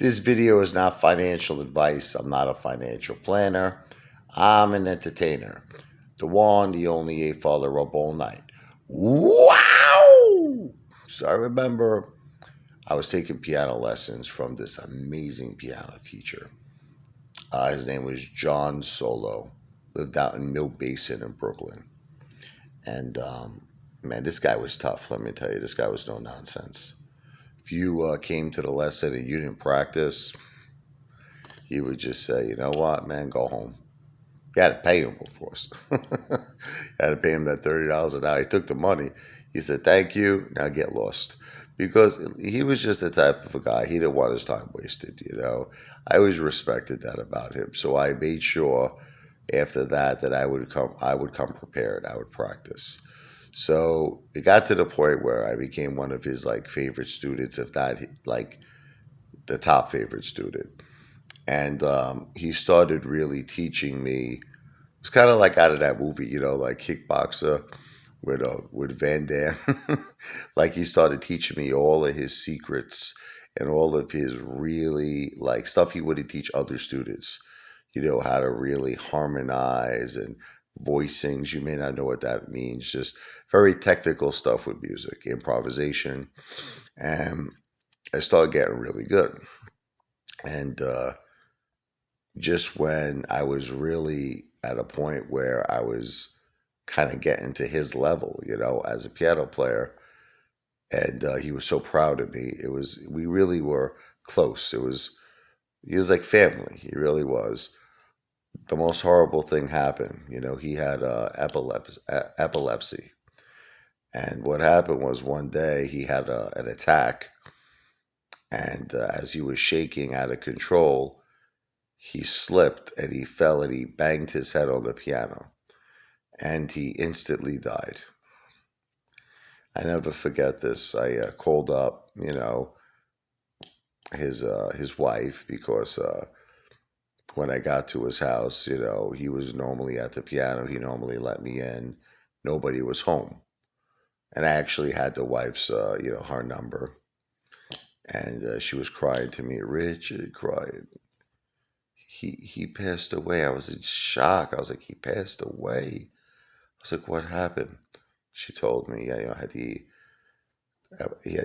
This video is not financial advice. I'm not a financial planner. I'm an entertainer. The one, the only A father up all night. Wow! So I remember I was taking piano lessons from this amazing piano teacher. His name was John Solo. Lived out in Mill Basin in Brooklyn. And man, this guy was tough. Let me tell you, this guy was no nonsense. If you came to the lesson and you didn't practice, he would just say, you know what, man, go home. You had to pay him, of course. You had to pay him that $30 an hour. He took the money. He said, thank you. Now get lost. Because he was just the type of a guy. He didn't want his time wasted. I always respected that about him. So I made sure after that I would come prepared. I would practice. So it got to the point where I became one of his favorite students, if not the top favorite student. And he started really teaching me. It's kind of like out of that movie, like Kickboxer with Van Damme. He started teaching me all of his secrets and all of his really stuff he wouldn't teach other students. How to really harmonize and voicings. You may not know what that means. Just very technical stuff with music, improvisation, and I started getting really good. And just when I was really at a point where I was kind of getting to his level, as a piano player, and he was so proud of me. We really were close. He was like family. He really was. The most horrible thing happened. He had epilepsy. And what happened was one day he had an attack, and as he was shaking out of control, he slipped and he fell and he banged his head on the piano, and he instantly died. I never forget this. I called up, his wife, because when I got to his house, he was normally at the piano. He normally let me in. Nobody was home. And I actually had the wife's, her number. And she was crying to me, Richard, crying. He passed away. I was in shock. I was like, he passed away. I was like, what happened? She told me, he had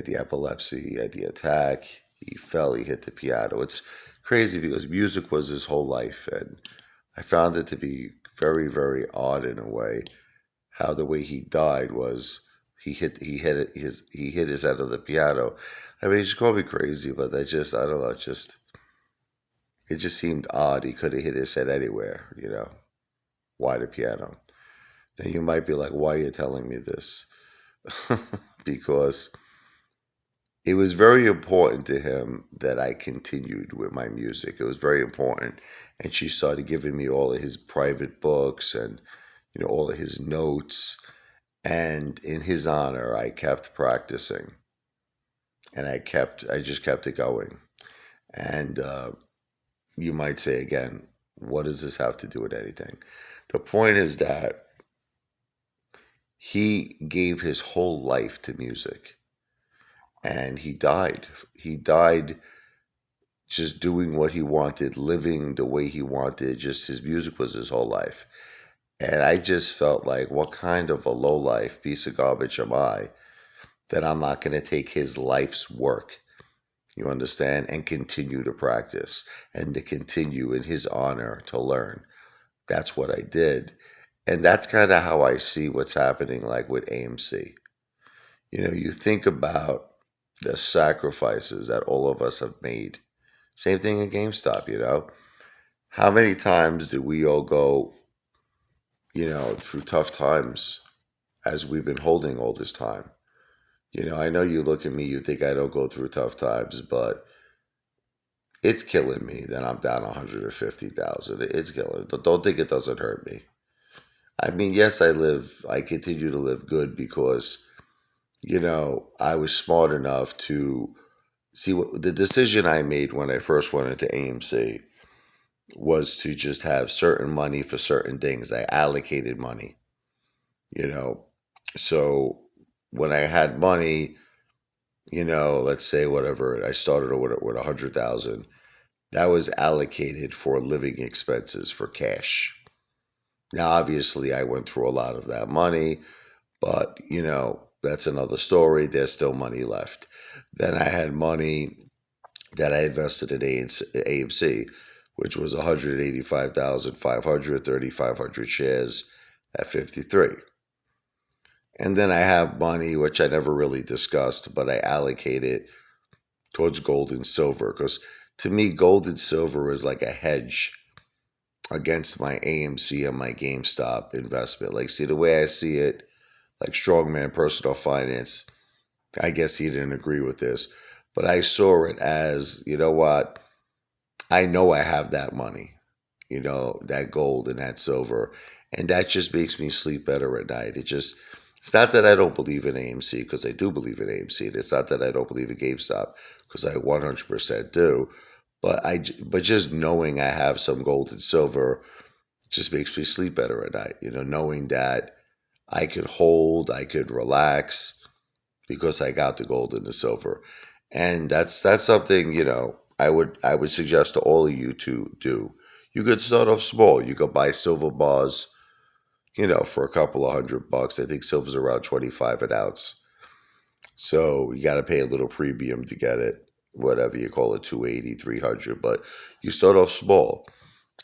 the epilepsy, he had the attack, he fell, he hit the piano. It's crazy because music was his whole life, and I found it to be very, very odd in a way. How the way he died was he hit his head on the piano. I mean, he just called me crazy, but I don't know, it just seemed odd. He could have hit his head anywhere, Why the piano? Now you might be like, why are you telling me this? Because it was very important to him that I continued with my music. It was very important. And she started giving me all of his private books and, all of his notes. And in his honor, I kept practicing. And I just kept it going. And you might say again, what does this have to do with anything? The point is that he gave his whole life to music, and he died. He died just doing what he wanted, living the way he wanted. Just his music was his whole life. And I just felt like, what kind of a low-life piece of garbage am I that I'm not going to take his life's work, you understand, and continue to practice and to continue in his honor to learn. That's what I did. And that's kind of how I see what's happening with AMC. You think about the sacrifices that all of us have made. Same thing in GameStop. How many times do we all go, through tough times as we've been holding all this time? I know you look at me, you think I don't go through tough times, but it's killing me that I'm down 150,000. It's killing. Don't think it doesn't hurt me. I mean, yes, I continue to live good because, I was smart enough to see what the decision I made when I first went into AMC was to just have certain money for certain things. I allocated money, so when I had money, let's say whatever I started with 100,000, that was allocated for living expenses for cash. Now, obviously, I went through a lot of that money, but that's another story. There's still money left. Then I had money that I invested in AMC, which was 185,500, 3,500 shares at 53. And then I have money, which I never really discussed, but I allocate it towards gold and silver because to me, gold and silver is like a hedge against my AMC and my GameStop investment. Like, see, the way I see it, like strongman personal finance, I guess he didn't agree with this, but I saw it as, you know what? I know I have that money, that gold and that silver, and that just makes me sleep better at night. It's not that I don't believe in AMC because I do believe in AMC. It's not that I don't believe in GameStop because I 100% do. But just knowing I have some gold and silver just makes me sleep better at night. Knowing that I could hold, I could relax because I got the gold and the silver, and that's something I would suggest to all of you to do. You could start off small. You could buy silver bars, for a couple of $100. I think silver's around 25 an ounce. So you got to pay a little premium to get it, whatever you call it, 280, 300. But you start off small.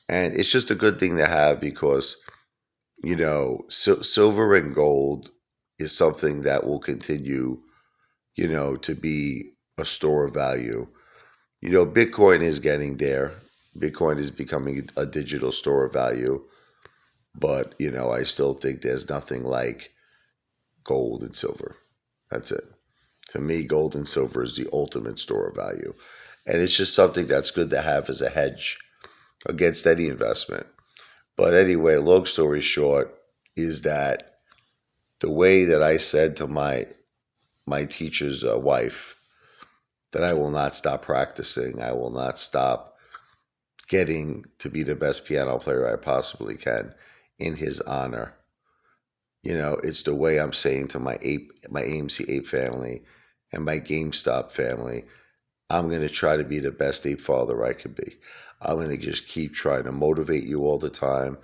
And it's just a good thing to have because, silver and gold is something that will continue, to be a store of value. Bitcoin is getting there. Bitcoin is becoming a digital store of value. But, I still think there's nothing like gold and silver. That's it. To me, gold and silver is the ultimate store of value. And it's just something that's good to have as a hedge against any investment. But anyway, long story short is that the way that I said to my teacher's wife that I will not stop practicing, I will not stop getting to be the best piano player I possibly can in his honor. It's the way I'm saying to my AMC Ape family and my GameStop family, I'm going to try to be the best ape father I could be. I'm going to just keep trying to motivate you all the time.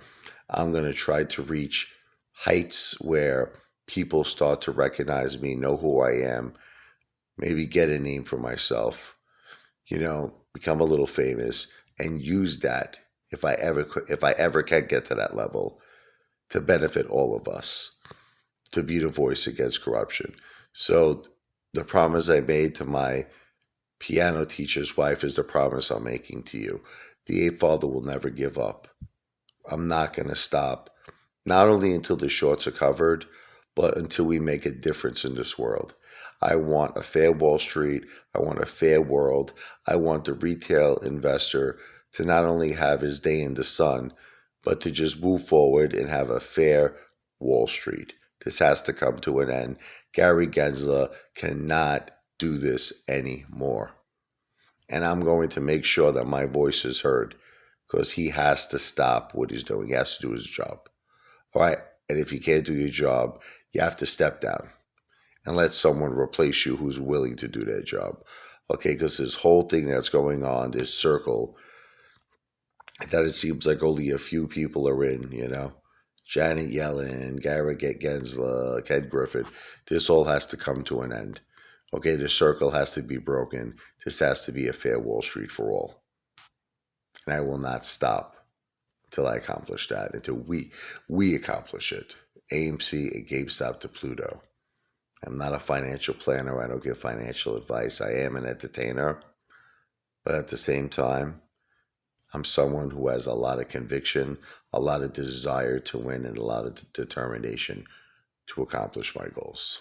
I'm going to try to reach heights where people start to recognize me, know who I am, maybe get a name for myself, become a little famous and use that if I ever can get to that level to benefit all of us, to be the voice against corruption. So the promise I made to my piano teacher's wife is the promise I'm making to you. The ape father will never give up. I'm not going to stop, not only until the shorts are covered, but until we make a difference in this world. I want a fair Wall Street. I want a fair world. I want the retail investor to not only have his day in the sun, but to just move forward and have a fair Wall Street. This has to come to an end. Gary Gensler cannot do this anymore. And I'm going to make sure that my voice is heard because he has to stop what he's doing. He has to do his job. All right. And if you can't do your job, you have to step down and let someone replace you who's willing to do their job. Okay. Because this whole thing that's going on, this circle that it seems like only a few people are in, Janet Yellen, Gary Gensler, Ken Griffin, this all has to come to an end. Okay, the circle has to be broken. This has to be a fair Wall Street for all. And I will not stop until I accomplish that, until we accomplish it. AMC and GameStop to Pluto. I'm not a financial planner. I don't give financial advice. I am an entertainer. But at the same time, I'm someone who has a lot of conviction, a lot of desire to win, and a lot of determination to accomplish my goals.